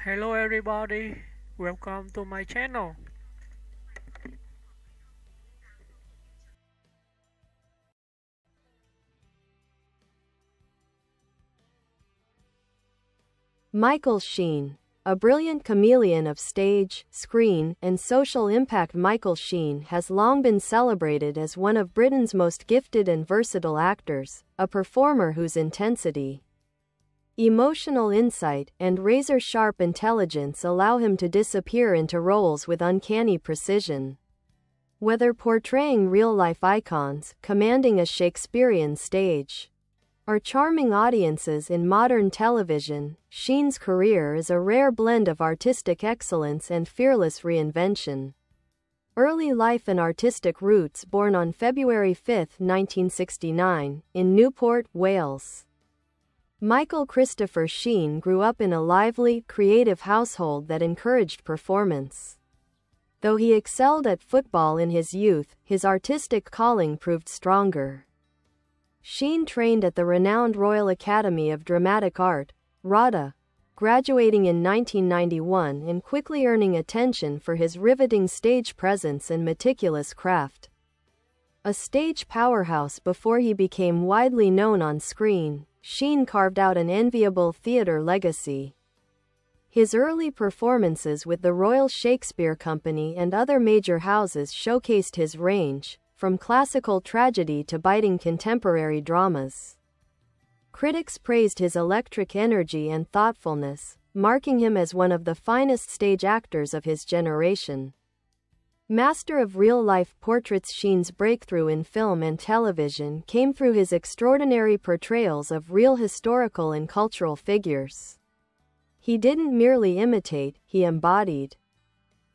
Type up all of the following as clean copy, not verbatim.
Hello everybody, welcome to my channel. Michael Sheen, a brilliant chameleon of stage, screen, and social impact. Michael Sheen has long been celebrated as one of Britain's most gifted and versatile actors, a performer whose intensity, emotional insight, and razor-sharp intelligence allow him to disappear into roles with uncanny precision. Whether portraying real-life icons, commanding a Shakespearean stage, or charming audiences in modern television, Sheen's career is a rare blend of artistic excellence and fearless reinvention. Early life and artistic roots. Born on February 5, 1969, in Newport, Wales, Michael Christopher Sheen grew up in a lively, creative household that encouraged performance. Though he excelled at football in his youth, his artistic calling proved stronger. Sheen trained at the renowned Royal Academy of Dramatic Art, RADA, graduating in 1991 and quickly earning attention for his riveting stage presence and meticulous craft. A stage powerhouse before he became widely known on screen, Sheen carved out an enviable theatre legacy. His early performances with the Royal Shakespeare Company and other major houses showcased his range, from classical tragedy to biting contemporary dramas. Critics praised his electric energy and thoughtfulness, marking him as one of the finest stage actors of his generation. Master of real-life portraits. Sheen's breakthrough in film and television came through his extraordinary portrayals of real historical and cultural figures. He didn't merely imitate, he embodied.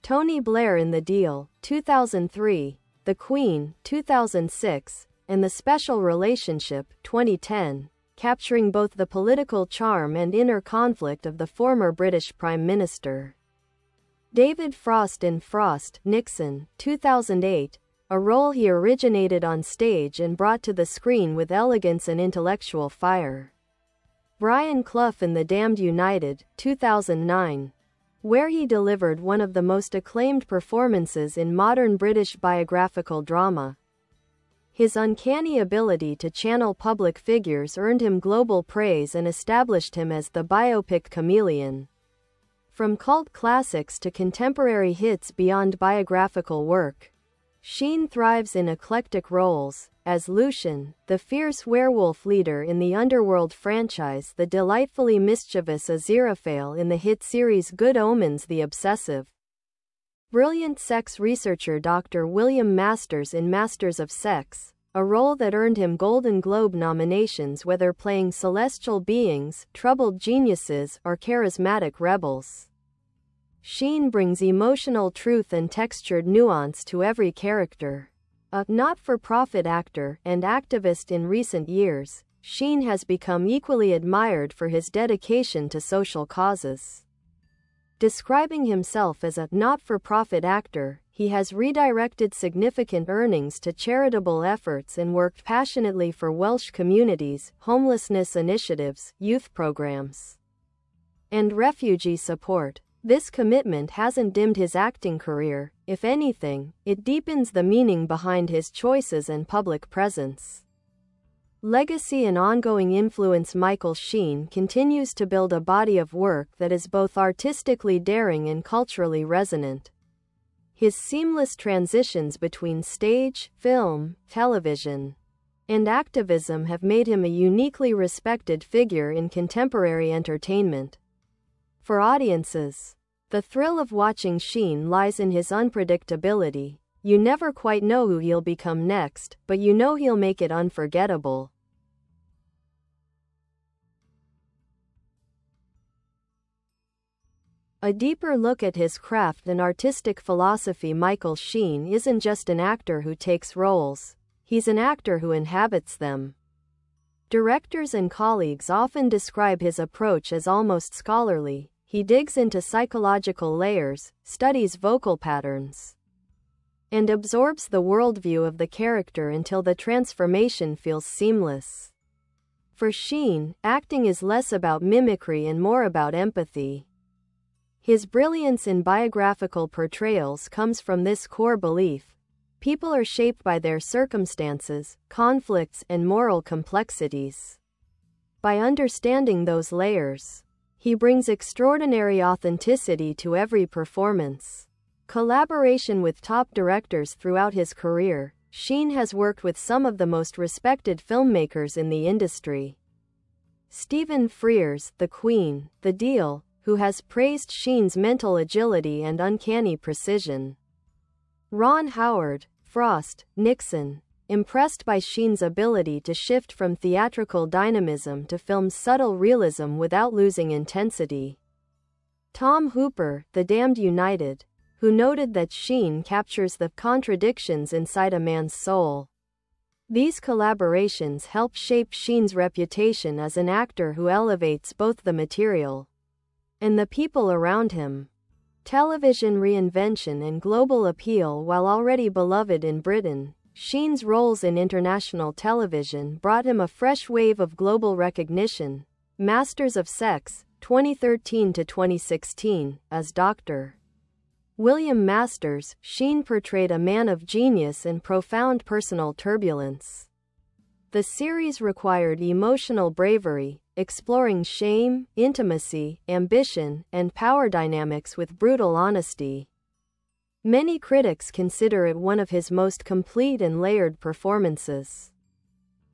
Tony Blair in The Deal, 2003, The Queen, 2006, and The Special Relationship, 2010, capturing both the political charm and inner conflict of the former British Prime Minister. David Frost in Frost, Nixon, 2008, a role he originated on stage and brought to the screen with elegance and intellectual fire. Brian Clough in The Damned United, 2009, where he delivered one of the most acclaimed performances in modern British biographical drama. His uncanny ability to channel public figures earned him global praise and established him as the biopic chameleon. From cult classics to contemporary hits beyond biographical work, Sheen thrives in eclectic roles, as Lucian, the fierce werewolf leader in the Underworld franchise, the delightfully mischievous Aziraphale in the hit series Good Omens, the obsessive, brilliant sex researcher Dr. William Masters in Masters of Sex, a role that earned him Golden Globe nominations whether playing celestial beings, troubled geniuses, or charismatic rebels. Sheen brings emotional truth and textured nuance to every character. A not-for-profit actor and activist in recent years, Sheen has become equally admired for his dedication to social causes. Describing himself as a not-for-profit actor, he has redirected significant earnings to charitable efforts and worked passionately for Welsh communities, homelessness initiatives, youth programs, and refugee support. This commitment hasn't dimmed his acting career. If anything, it deepens the meaning behind his choices and public presence. Legacy and ongoing influence. Michael Sheen continues to build a body of work that is both artistically daring and culturally resonant. His seamless transitions between stage, film, television, and activism have made him a uniquely respected figure in contemporary entertainment. For audiences, the thrill of watching Sheen lies in his unpredictability. You never quite know who he'll become next, but you know he'll make it unforgettable. A deeper look at his craft and artistic philosophy. Michael Sheen isn't just an actor who takes roles, he's an actor who inhabits them. Directors and colleagues often describe his approach as almost scholarly. He digs into psychological layers, studies vocal patterns, and absorbs the worldview of the character until the transformation feels seamless. For Sheen, acting is less about mimicry and more about empathy. His brilliance in biographical portrayals comes from this core belief. People are shaped by their circumstances, conflicts, and moral complexities. By understanding those layers, he brings extraordinary authenticity to every performance. Collaboration with top directors throughout his career, Sheen has worked with some of the most respected filmmakers in the industry. Stephen Frears, The Queen, The Deal, who has praised Sheen's mental agility and uncanny precision. Ron Howard, Frost, Nixon, impressed by Sheen's ability to shift from theatrical dynamism to film's subtle realism without losing intensity. Tom Hooper, The Damned United, who noted that Sheen captures the contradictions inside a man's soul. These collaborations help shape Sheen's reputation as an actor who elevates both the material and the people around him. Television reinvention and global appeal. While already beloved in Britain, Sheen's roles in international television brought him a fresh wave of global recognition. Masters of Sex, 2013 to 2016, as Dr. William Masters, Sheen portrayed a man of genius and profound personal turbulence. The series required emotional bravery, exploring shame, intimacy, ambition, and power dynamics with brutal honesty. Many critics consider it one of his most complete and layered performances.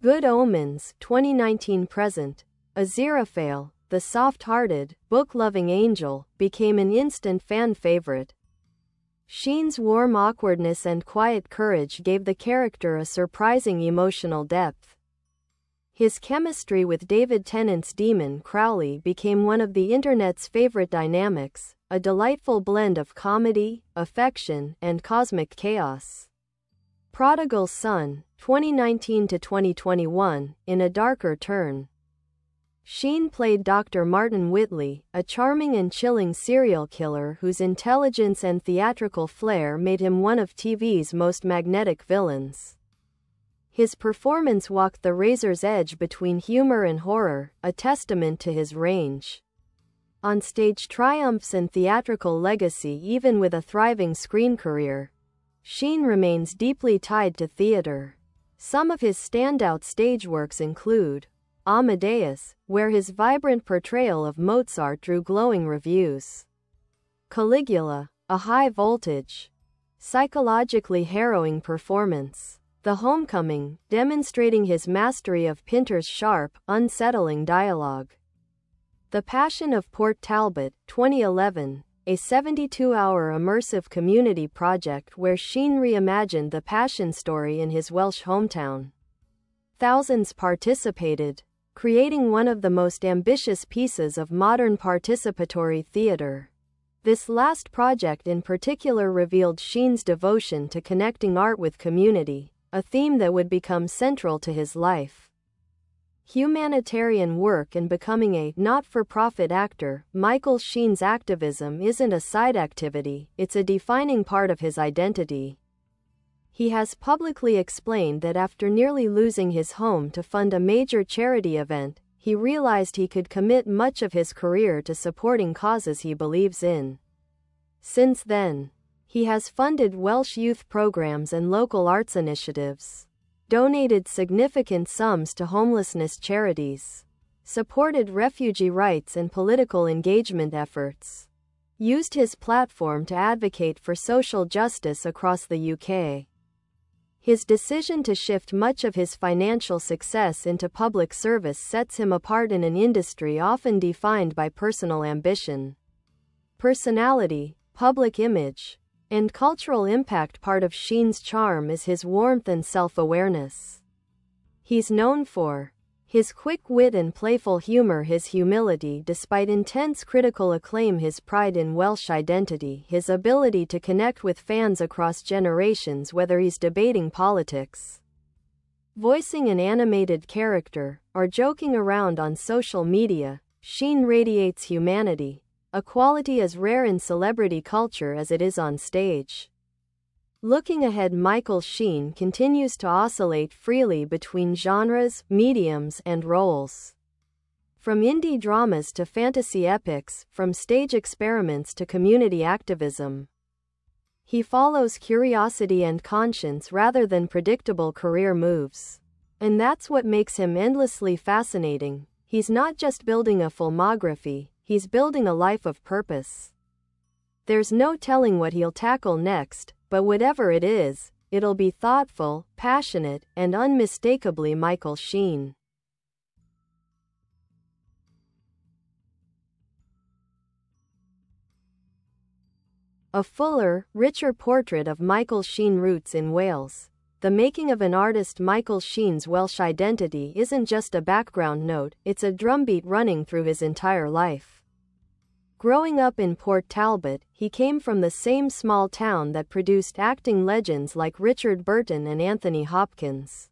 Good Omens, 2019-present, Aziraphale, the soft-hearted, book-loving angel, became an instant fan favorite. Sheen's warm awkwardness and quiet courage gave the character a surprising emotional depth. His chemistry with David Tennant's Demon Crowley became one of the internet's favorite dynamics, a delightful blend of comedy, affection, and cosmic chaos. Prodigal Son, 2019 to 2021, in a darker turn. Sheen played Dr. Martin Whitley, a charming and chilling serial killer whose intelligence and theatrical flair made him one of TV's most magnetic villains. His performance walked the razor's edge between humor and horror, a testament to his range. On-stage triumphs and theatrical legacy. Even with a thriving screen career, Sheen remains deeply tied to theater. Some of his standout stage works include Amadeus, where his vibrant portrayal of Mozart drew glowing reviews. Caligula, a high-voltage, psychologically harrowing performance. The Homecoming, demonstrating his mastery of Pinter's sharp, unsettling dialogue. The Passion of Port Talbot, 2011, a 72-hour immersive community project where Sheen reimagined the Passion story in his Welsh hometown. Thousands participated, creating one of the most ambitious pieces of modern participatory theater. This last project in particular revealed Sheen's devotion to connecting art with community, a theme that would become central to his life. Humanitarian work and becoming a not-for-profit actor. Michael Sheen's activism isn't a side activity, it's a defining part of his identity. He has publicly explained that after nearly losing his home to fund a major charity event, he realized he could commit much of his career to supporting causes he believes in. Since then, he has funded Welsh youth programs and local arts initiatives, donated significant sums to homelessness charities, supported refugee rights and political engagement efforts, used his platform to advocate for social justice across the UK. His decision to shift much of his financial success into public service sets him apart in an industry often defined by personal ambition. Personality, public image, and cultural impact. Part of Sheen's charm is his warmth and self-awareness. He's known for his quick wit and playful humor, his humility despite intense critical acclaim, his pride in Welsh identity, his ability to connect with fans across generations whether he's debating politics, voicing an animated character, or joking around on social media. Sheen radiates humanity, a quality as rare in celebrity culture as it is on stage. Looking ahead, Michael Sheen continues to oscillate freely between genres, mediums, and roles. From indie dramas to fantasy epics, from stage experiments to community activism. He follows curiosity and conscience rather than predictable career moves. And that's what makes him endlessly fascinating. He's not just building a filmography, he's building a life of purpose. There's no telling what he'll tackle next, but whatever it is, it'll be thoughtful, passionate, and unmistakably Michael Sheen. A fuller, richer portrait of Michael Sheen roots in Wales. The making of an artist. Michael Sheen's Welsh identity isn't just a background note, it's a drumbeat running through his entire life. Growing up in Port Talbot, he came from the same small town that produced acting legends like Richard Burton and Anthony Hopkins.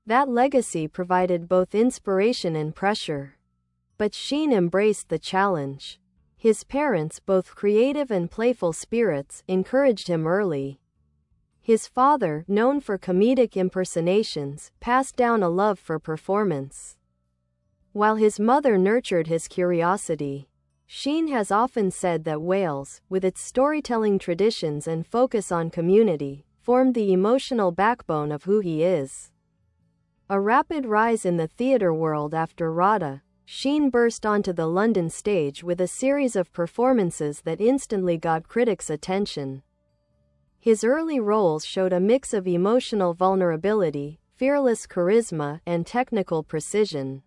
That legacy provided both inspiration and pressure. But Sheen embraced the challenge. His parents, both creative and playful spirits, encouraged him early. His father, known for comedic impersonations, passed down a love for performance, while his mother nurtured his curiosity. Sheen has often said that Wales, with its storytelling traditions and focus on community, formed the emotional backbone of who he is. A rapid rise in the theatre world after RADA, Sheen burst onto the London stage with a series of performances that instantly got critics' attention. His early roles showed a mix of emotional vulnerability, fearless charisma, and technical precision.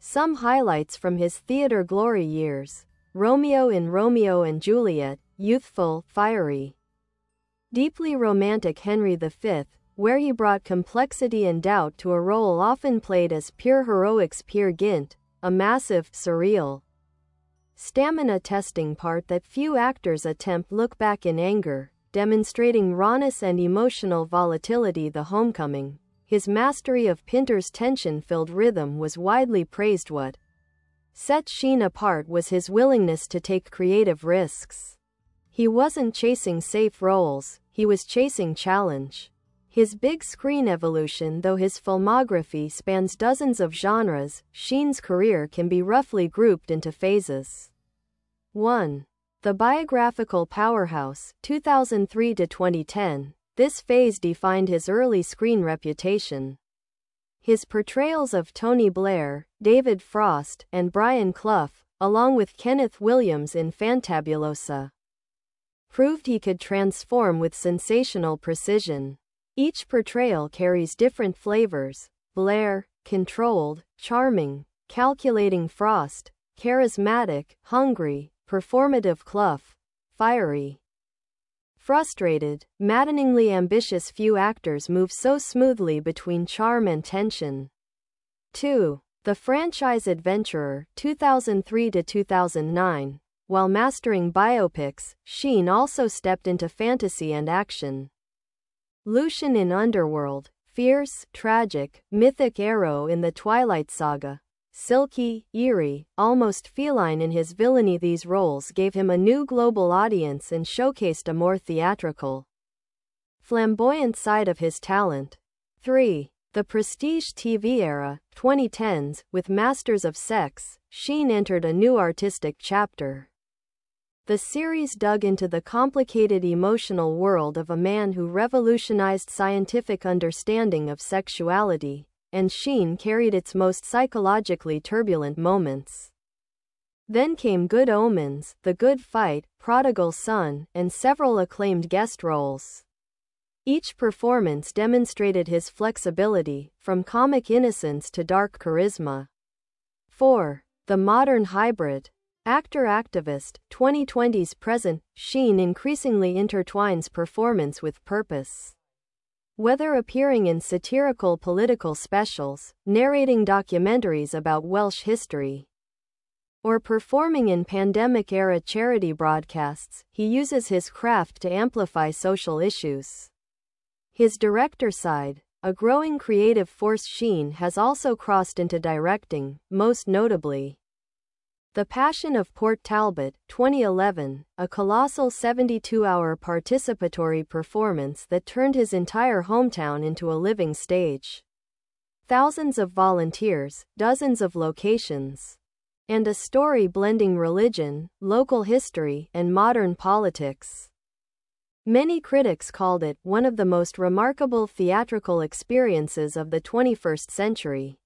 Some highlights from his theatre glory years: Romeo in Romeo and Juliet, youthful, fiery. Deeply romantic Henry V, where he brought complexity and doubt to a role often played as pure heroics. Peer Gynt, a massive, surreal, stamina-testing part that few actors attempt. Look back in anger, demonstrating rawness and emotional volatility. The Homecoming, his mastery of Pinter's tension-filled rhythm was widely praised. What set Sheen apart was his willingness to take creative risks. He wasn't chasing safe roles, he was chasing challenge. His big screen evolution. Though his filmography spans dozens of genres, Sheen's career can be roughly grouped into phases. 1. The biographical powerhouse, 2003 to 2010. This phase defined his early screen reputation. His portrayals of Tony Blair, David Frost, and Brian Clough, along with Kenneth Williams in Fantabulosa, proved he could transform with sensational precision. Each portrayal carries different flavors: Blair, controlled, charming; calculating Frost, charismatic, hungry; performative Clough, fiery, frustrated, maddeningly ambitious. Few actors move so smoothly between charm and tension. 2. The franchise adventurer, 2003 to 2009. While mastering biopics, Sheen also stepped into fantasy and action. Lucian in Underworld, fierce, tragic, mythic Arrow in the Twilight Saga, silky, eerie, almost feline in his villainy. These roles gave him a new global audience and showcased a more theatrical, flamboyant side of his talent. 3. The prestige TV era, 2010s. With Masters of Sex, Sheen entered a new artistic chapter. The series dug into the complicated emotional world of a man who revolutionized scientific understanding of sexuality, and Sheen carried its most psychologically turbulent moments. Then came Good Omens, The Good Fight, Prodigal Son, and several acclaimed guest roles. Each performance demonstrated his flexibility, from comic innocence to dark charisma. 4. The modern hybrid. Actor-activist, 2020's present, Sheen increasingly intertwines performance with purpose. Whether appearing in satirical political specials, narrating documentaries about Welsh history, or performing in pandemic-era charity broadcasts, he uses his craft to amplify social issues. His director side, a growing creative force. Sheen has also crossed into directing, most notably The Passion of Port Talbot, 2011, a colossal 72-hour participatory performance that turned his entire hometown into a living stage. thousands of volunteers, dozens of locations, and a story blending religion, local history, and modern politics. Many critics called it one of the most remarkable theatrical experiences of the 21st century.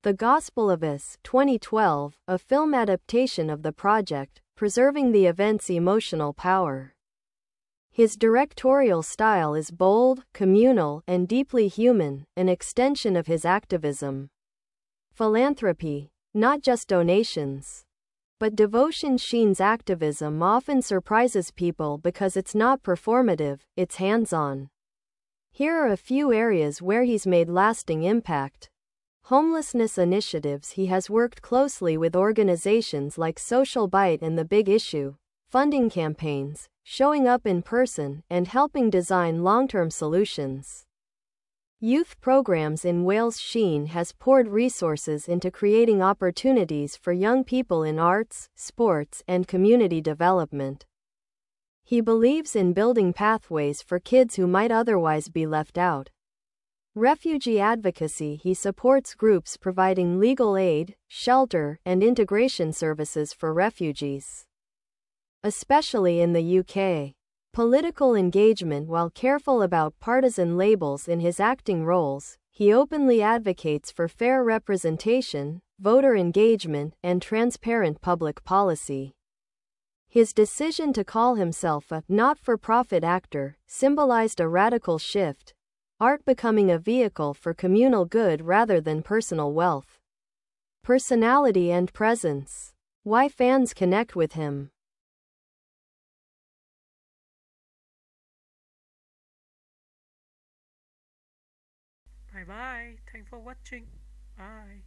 The Gospel of Us, 2012, a film adaptation of the project, preserving the event's emotional power. His directorial style is bold, communal, and deeply human, an extension of his activism. Philanthropy, not just donations, but devotion. Sheen's activism often surprises people because it's not performative, it's hands-on. Here are a few areas where he's made lasting impact. Homelessness initiatives. He has worked closely with organizations like Social Bite and The Big Issue, funding campaigns, showing up in person, and helping design long-term solutions. Youth programs in Wales. Sheen has poured resources into creating opportunities for young people in arts, sports, and community development. He believes in building pathways for kids who might otherwise be left out. Refugee advocacy. He supports groups providing legal aid, shelter, and integration services for refugees, especially in the UK. Political engagement. While careful about partisan labels in his acting roles, he openly advocates for fair representation, voter engagement, and transparent public policy. His decision to call himself a not-for-profit actor symbolized a radical shift, art becoming a vehicle for communal good rather than personal wealth. Personality and presence. Why fans connect with him. Bye bye. Thanks for watching. Bye.